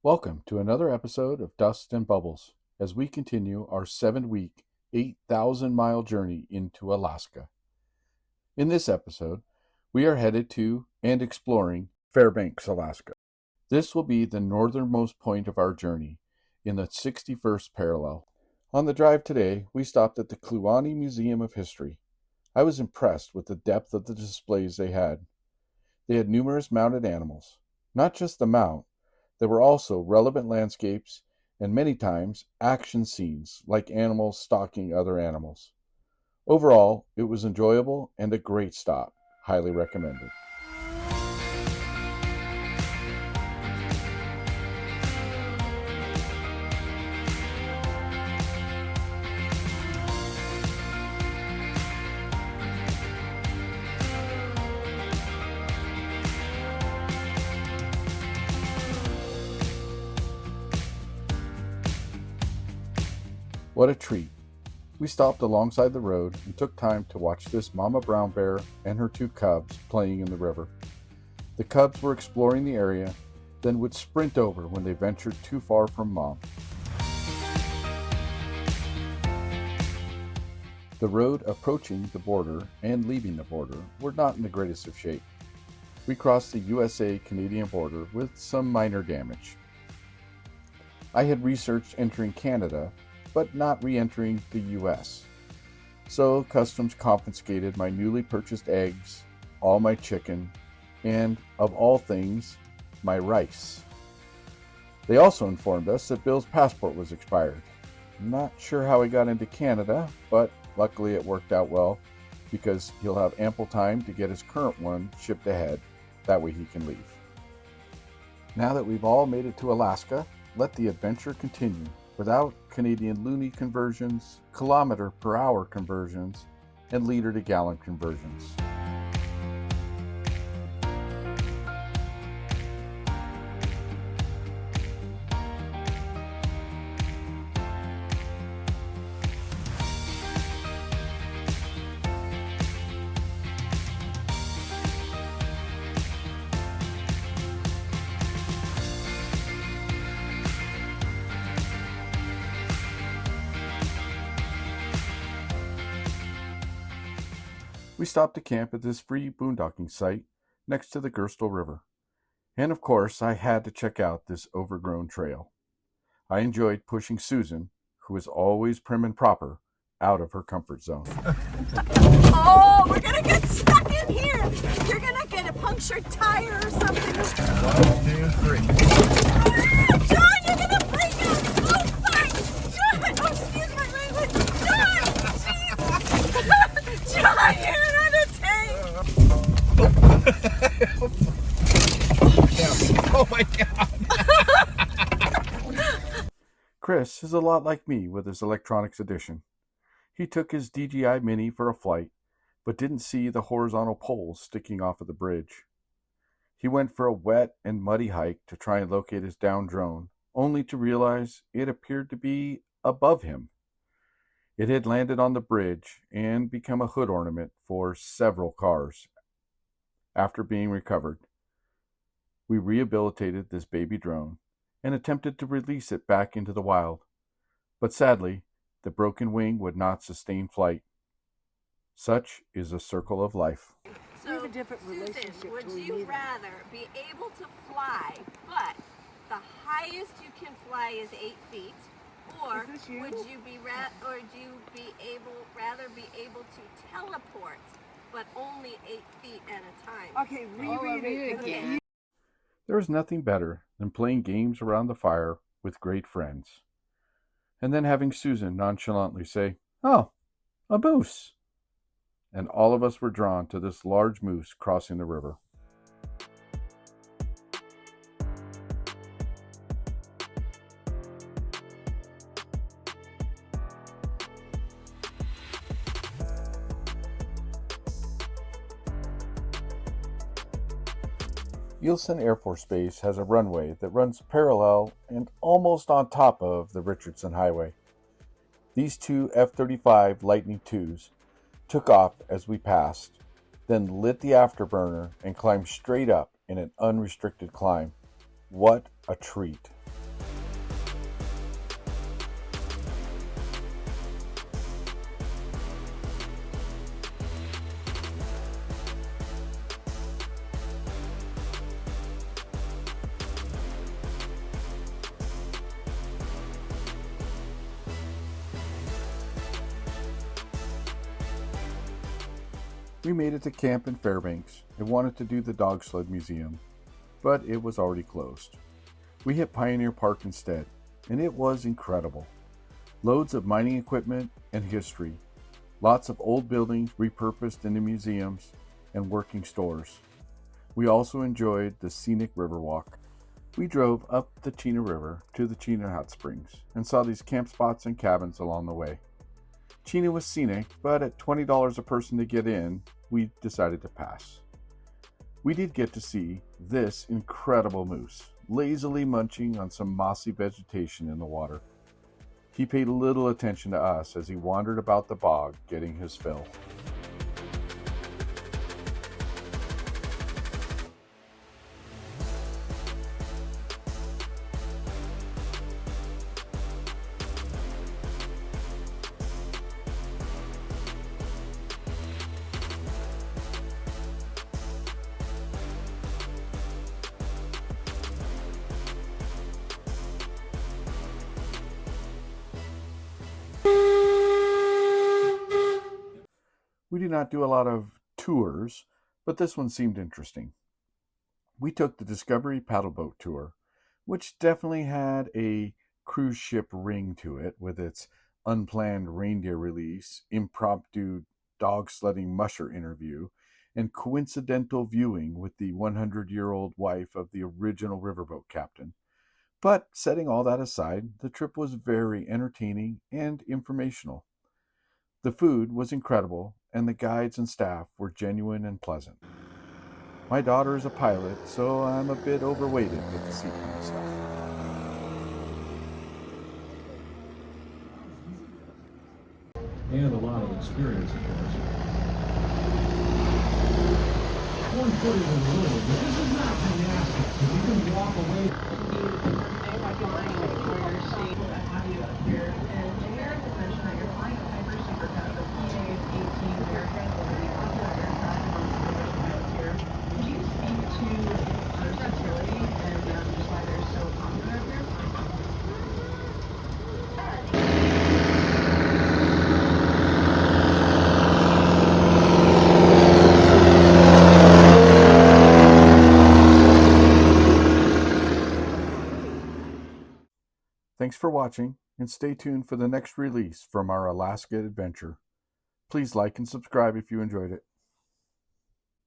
Welcome to another episode of Dust and Bubbles as we continue our 7-week, 8,000-mile journey into Alaska. In this episode, we are headed to and exploring Fairbanks, Alaska. This will be the northernmost point of our journey in the 61st parallel. On the drive today, we stopped at the Kluane Museum of History. I was impressed with the depth of the displays they had. They had numerous mounted animals, not just the mount. There were also relevant landscapes and many times action scenes like animals stalking other animals. Overall, it was enjoyable and a great stop. Highly recommended. What a treat. We stopped alongside the road and took time to watch this mama brown bear and her 2 cubs playing in the river. The cubs were exploring the area, then would sprint over when they ventured too far from mom. The road approaching the border and leaving the border were not in the greatest of shape. We crossed the USA-Canadian border with some minor damage. I had researched entering Canada, but not re-entering the U.S. So customs confiscated my newly purchased eggs, all my chicken, and, of all things, my rice. They also informed us that Bill's passport was expired. Not sure how he got into Canada, but luckily it worked out well because he'll have ample time to get his current one shipped ahead. That way he can leave. Now that we've all made it to Alaska, let the adventure continue. Without Canadian loonie conversions, kilometer per hour conversions, and liter to gallon conversions. We stopped to camp at this free boondocking site next to the Gerstel River. And of course, I had to check out this overgrown trail. I enjoyed pushing Susan, who is always prim and proper, out of her comfort zone. Oh, we're gonna get stuck in here! You're gonna get a punctured tire or something. 1, 2, 3. John, you're gonna break us! Oh, fuck! John! Oh, excuse my language! John! Jeez! John, you're in a tank! Oh my god! Chris is a lot like me with his electronics edition. He took his DJI Mini for a flight, but didn't see the horizontal poles sticking off of the bridge. He went for a wet and muddy hike to try and locate his downed drone, only to realize it appeared to be above him. It had landed on the bridge and become a hood ornament for several cars. After being recovered, we rehabilitated this baby drone and attempted to release it back into the wild. But sadly, the broken wing would not sustain flight. Such is a circle of life. So, We have a different Susan, relationship would till we you meet. rather be able to fly, but the highest you can fly is 8 feet, or Is this you? would you be rather be able to teleport, but only 8 feet at a time? Okay, reread it again. There is nothing better than playing games around the fire with great friends, and then having Susan nonchalantly say, "Oh, a moose." And all of us were drawn to this large moose crossing the river. Gilson Air Force Base has a runway that runs parallel and almost on top of the Richardson Highway. These 2 F-35 Lightning IIs took off as we passed, then lit the afterburner and climbed straight up in an unrestricted climb. What a treat! We made it to camp in Fairbanks and wanted to do the dog sled museum, but it was already closed. We hit Pioneer Park instead, and it was incredible. Loads of mining equipment and history, lots of old buildings repurposed into museums and working stores. We also enjoyed the scenic river walk. We drove up the Chena River to the Chena Hot Springs and saw these camp spots and cabins along the way. Chena was scenic, but at $20 a person to get in, we decided to pass. We did get to see this incredible moose, lazily munching on some mossy vegetation in the water. He paid little attention to us as he wandered about the bog getting his fill. We did not do a lot of tours, but this one seemed interesting. We took the Discovery paddleboat tour, which definitely had a cruise ship ring to it with its unplanned reindeer release, impromptu dog sledding musher interview, and coincidental viewing with the 100-year-old wife of the original riverboat captain. But setting all that aside, the trip was very entertaining and informational. The food was incredible, and the guides and staff were genuine and pleasant. My daughter is a pilot, so I'm a bit overweighted with the seaplane stuff. And a lot of experience, of course. 1 foot is a little, but this is not gymnastics, because you can walk away. Thanks for watching, and stay tuned for the next release from our Alaska adventure. Please like and subscribe if you enjoyed it.